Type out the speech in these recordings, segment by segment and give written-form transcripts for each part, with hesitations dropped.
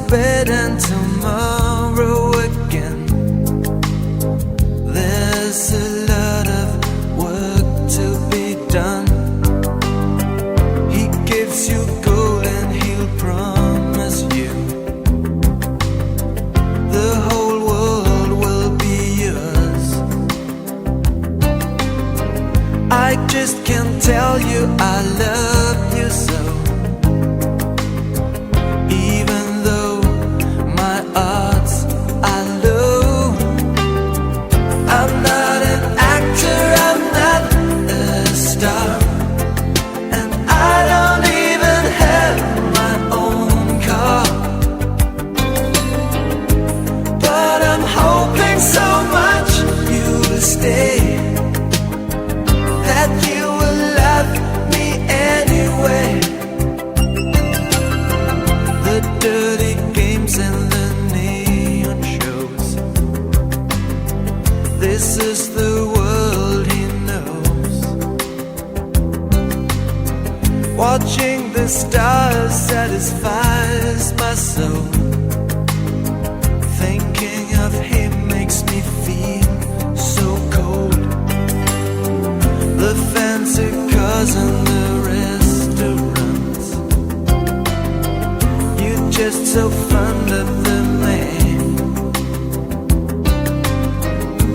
bed and tomorrow again. There's a lot of work to be done. He gives you gold and he'll promise you the whole world will be yours. I just can't tell you I love you so. Stay, that you will love me anyway. The dirty games and the neon shows, this is the world he knows. Watching the stars satisfies my soul. Thinking of him makes me feel so cold. The fancy cars and the restaurants, you're just so fond of the man.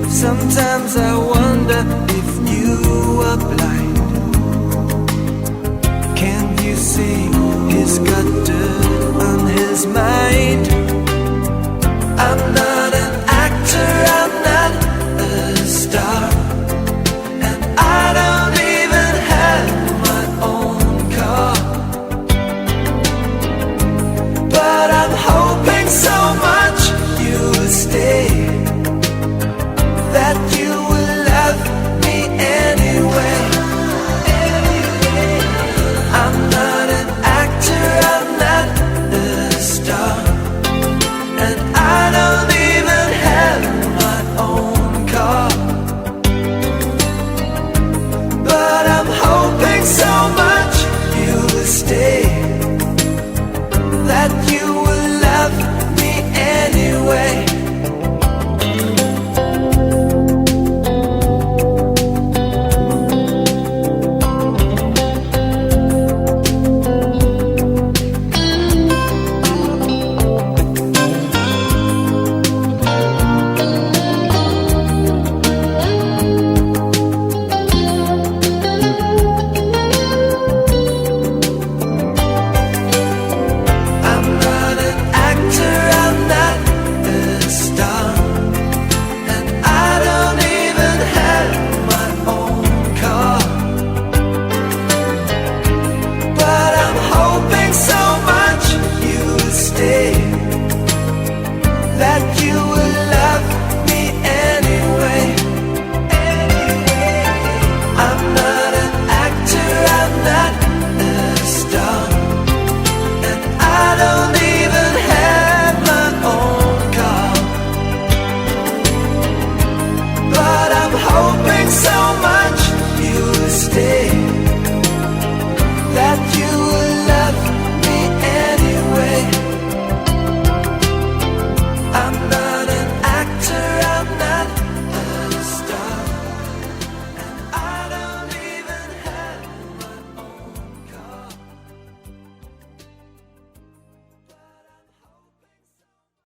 Sometimes I wonder if you are blind. Can you see he's got dirt on his mind? I'm not